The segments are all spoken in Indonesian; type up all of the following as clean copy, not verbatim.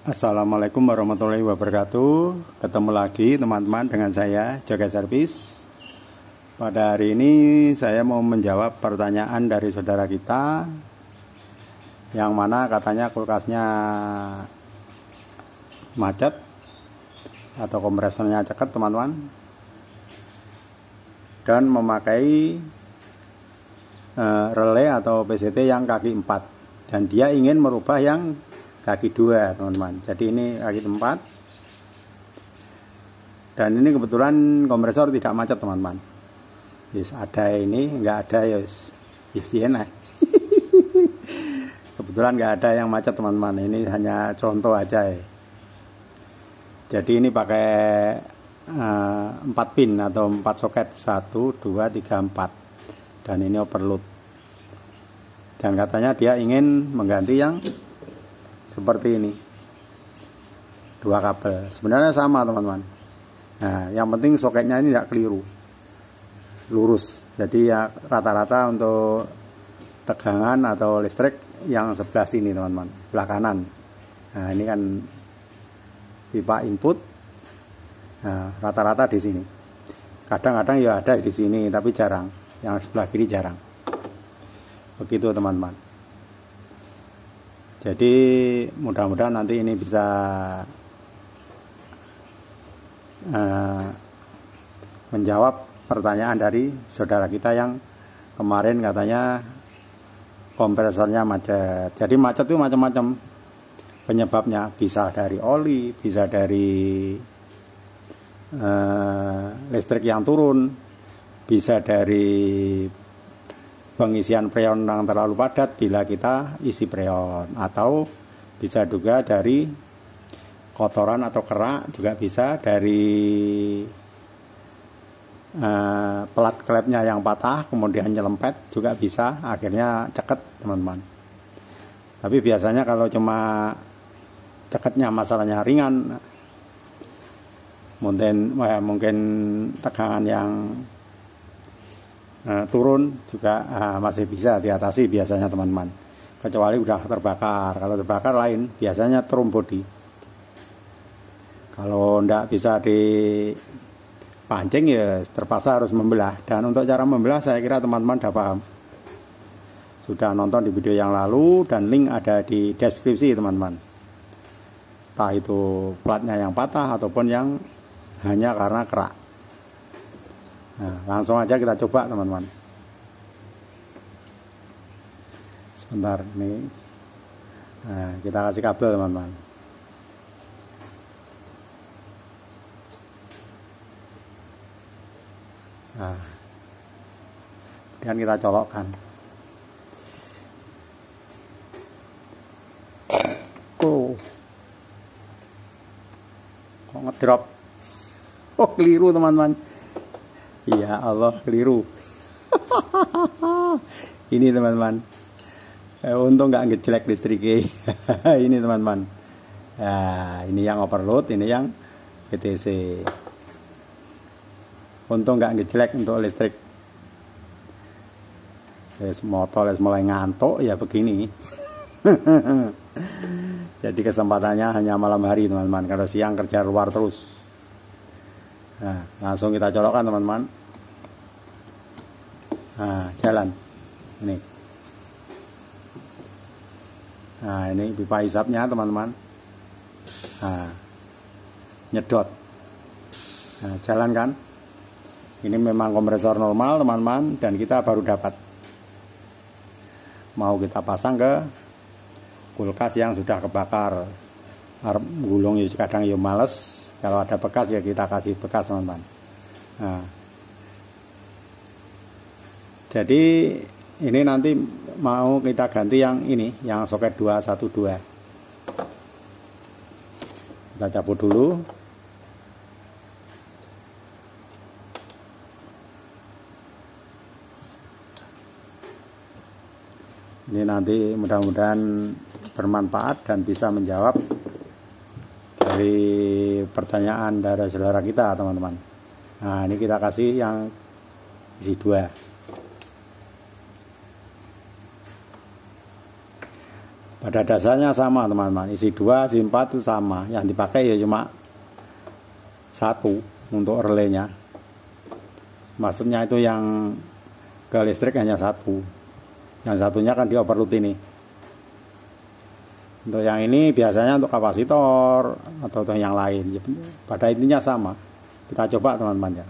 Assalamualaikum warahmatullahi wabarakatuh. Ketemu lagi teman-teman dengan saya Joga Servis. Pada hari ini saya mau menjawab pertanyaan dari saudara kita yang mana katanya kulkasnya macet atau kompresornya ceket teman-teman, dan memakai relay atau PCT yang kaki 4, dan dia ingin merubah yang kaki 2 teman-teman. Jadi ini kaki 4, dan ini kebetulan kompresor tidak macet teman-teman. Yes, ada ini, enggak ada yes. Nah. Kebetulan enggak ada yang macet teman-teman. Ini hanya contoh aja ya. Jadi ini pakai 4 pin atau 4 soket, 1, 2, 3, 4, dan ini overload. Dan katanya dia ingin mengganti yang seperti ini, 2 kabel. Sebenarnya sama teman-teman. Nah, yang penting soketnya ini tidak keliru, lurus. Jadi ya rata-rata untuk tegangan atau listrik yang sebelah sini teman-teman, sebelah kanan. Nah, ini kan pipa input. Nah, rata-rata di sini. Kadang-kadang ya ada di sini, tapi jarang. Yang sebelah kiri jarang. Begitu teman-teman. Jadi mudah-mudahan nanti ini bisa menjawab pertanyaan dari saudara kita yang kemarin katanya kompresornya macet. Jadi macet itu macam-macam penyebabnya, bisa dari oli, bisa dari listrik yang turun, bisa dari pengisian freon yang terlalu padat bila kita isi freon, atau bisa juga dari kotoran atau kerak, juga bisa dari pelat klepnya yang patah kemudian nyelempet, juga bisa akhirnya ceket teman-teman. Tapi biasanya kalau cuma ceketnya masalahnya ringan, mungkin tegangan yang turun juga masih bisa diatasi biasanya teman-teman, kecuali udah terbakar. Kalau terbakar lain, biasanya trum body. Kalau ndak bisa dipancing ya terpaksa harus membelah. Dan untuk cara membelah saya kira teman-teman udah paham, sudah nonton di video yang lalu, dan link ada di deskripsi teman-teman. Entah itu platnya yang patah ataupun yang hanya karena kerak. Nah, langsung aja kita coba teman-teman. Sebentar ini. Nah, kita kasih kabel teman-teman. Nah, kemudian kita colokkan. Oh, kok ngedrop? Oh, keliru teman-teman. Ya Allah, keliru. Ini teman-teman, untung nggak ngejelek listriknya. Ini teman-teman. Nah, ini yang overload, ini yang PTC. Untung nggak ngejelek untuk listrik. Motor mulai ngantuk ya begini. Jadi kesempatannya hanya malam hari teman-teman. Kalau siang kerja luar terus. Nah, langsung kita colokkan teman-teman. Nah, jalan ini. Nah, ini pipa hisapnya teman-teman. Nah, nyedot. Nah, jalan kan. Ini memang kompresor normal teman-teman, dan kita baru dapat. Mau kita pasang ke kulkas yang sudah kebakar. Gulung ya kadang ya males. Kalau ada bekas ya kita kasih bekas teman-teman. Nah, jadi ini nanti mau kita ganti yang ini, yang soket 212. Kita cabut dulu. Ini nanti mudah-mudahan bermanfaat dan bisa menjawab dari pertanyaan dari saudara kita teman-teman. Nah, ini kita kasih yang isi 2. Pada dasarnya sama teman-teman, isi 2, isi 4 itu sama. Yang dipakai ya cuma satu untuk relenya. Maksudnya itu yang ke listrik hanya satu. Yang satunya kan di overload ini. Untuk yang ini biasanya untuk kapasitor atau untuk yang lain. Pada intinya sama. Kita coba teman-teman ya.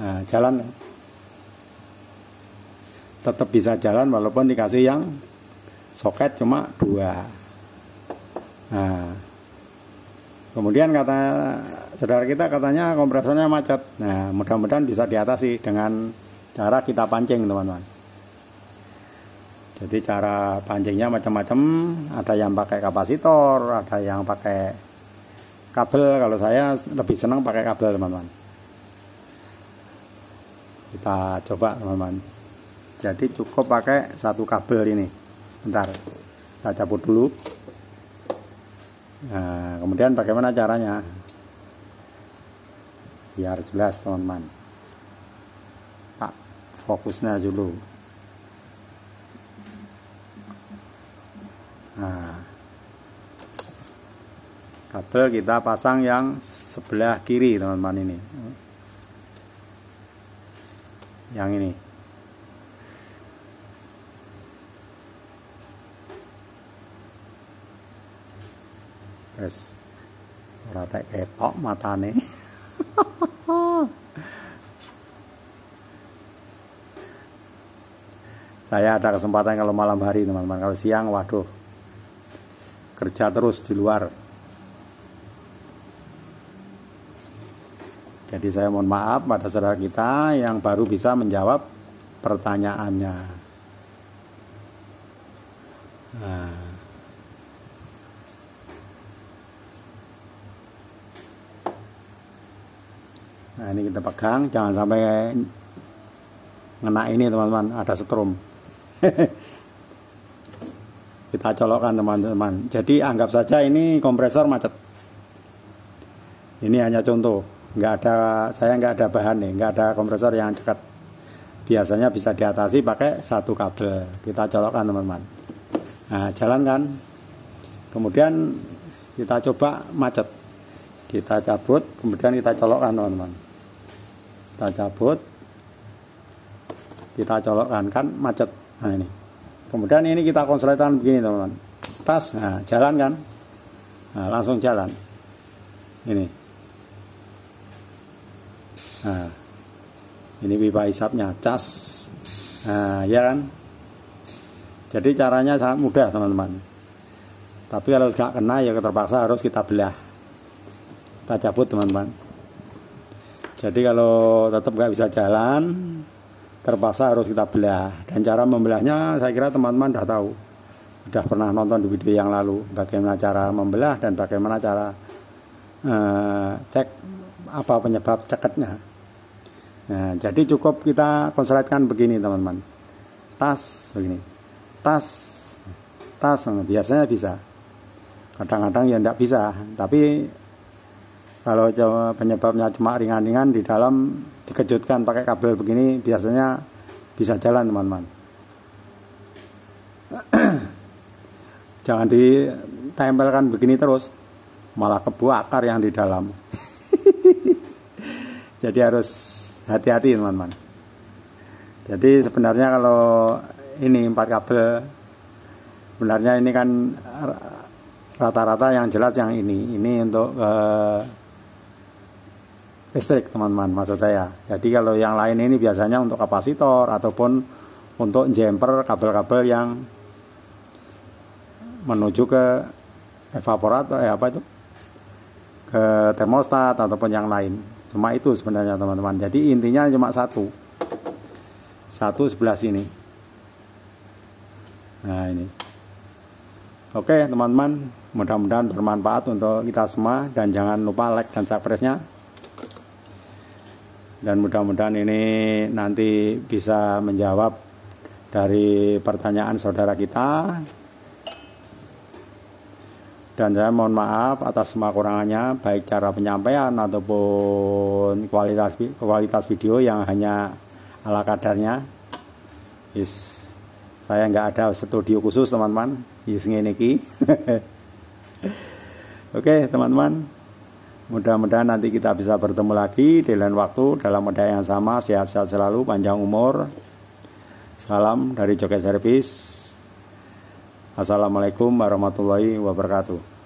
Nah, jalan. Tetap bisa jalan walaupun dikasih yang soket cuma 2. Nah, kemudian kata saudara kita katanya kompresornya macet. Nah, mudah-mudahan bisa diatasi dengan cara kita pancing teman-teman. Jadi cara pancingnya macam-macam, ada yang pakai kapasitor, ada yang pakai kabel. Kalau saya lebih senang pakai kabel teman-teman. Kita coba teman-teman. Jadi cukup pakai satu kabel ini. Sebentar, kita cabut dulu. Nah, kemudian bagaimana caranya? Biar jelas teman-teman. Pak, fokusnya dulu. Nah, kabel kita pasang yang sebelah kiri teman-teman ini. Yang ini. Wes ora tak ketok matane. Saya ada kesempatan kalau malam hari teman-teman. Kalau siang waduh, kerja terus di luar. Jadi saya mohon maaf pada saudara kita yang baru bisa menjawab pertanyaannya. Nah, ini kita pegang, jangan sampai ngena ini teman-teman, ada setrum. Kita colokkan teman-teman. Jadi anggap saja ini kompresor macet. Ini hanya contoh, saya nggak ada bahan nih, nggak ada kompresor yang cekat. Biasanya bisa diatasi pakai satu kabel. Kita colokkan teman-teman. Nah, jalan kan. Kemudian kita coba macet. Kita cabut, kemudian kita colokkan teman-teman. Kita cabut, kita colokkan, kan macet. Nah ini. Kemudian ini kita konsletan begini teman-teman. Tas, nah jalan kan. Nah, langsung jalan. Ini. Nah, ini pipa hisapnya, cas. Nah, ya kan. Jadi caranya sangat mudah teman-teman. Tapi kalau nggak kena ya terpaksa harus kita belah. Kita cabut teman-teman. Jadi kalau tetap nggak bisa jalan, terpaksa harus kita belah. Dan cara membelahnya saya kira teman-teman sudah tahu. Sudah pernah nonton di video yang lalu bagaimana cara membelah dan bagaimana cara cek apa penyebab ceketnya. Nah, jadi cukup kita konsletkan begini teman-teman. Tas begini. Tas biasanya bisa. Kadang-kadang ya enggak bisa, tapi kalau penyebabnya cuma ringan-ringan di dalam dikejutkan pakai kabel begini biasanya bisa jalan teman-teman. Jangan ditempelkan begini terus, malah kebakar yang di dalam. Jadi harus hati-hati teman-teman. Jadi sebenarnya kalau ini 4 kabel, sebenarnya ini kan rata-rata yang jelas yang ini untuk listrik teman-teman maksud saya. Jadi kalau yang lain ini biasanya untuk kapasitor ataupun untuk jumper kabel-kabel yang menuju ke evaporator ke termostat ataupun yang lain. Cuma itu sebenarnya teman-teman. Jadi intinya cuma satu sebelah sini. Nah ini. Oke teman-teman, mudah-mudahan bermanfaat untuk kita semua dan jangan lupa like dan subscribe-nya. Dan mudah-mudahan ini nanti bisa menjawab dari pertanyaan saudara kita. Dan saya mohon maaf atas semua kurangannya, baik cara penyampaian ataupun kualitas video yang hanya ala kadarnya. Saya nggak ada studio khusus teman-teman, ngene iki. Oke teman-teman, mudah-mudahan nanti kita bisa bertemu lagi di lain waktu dalam modal yang sama. Sehat-sehat selalu, panjang umur. Salam dari Joget Service. Assalamualaikum warahmatullahi wabarakatuh.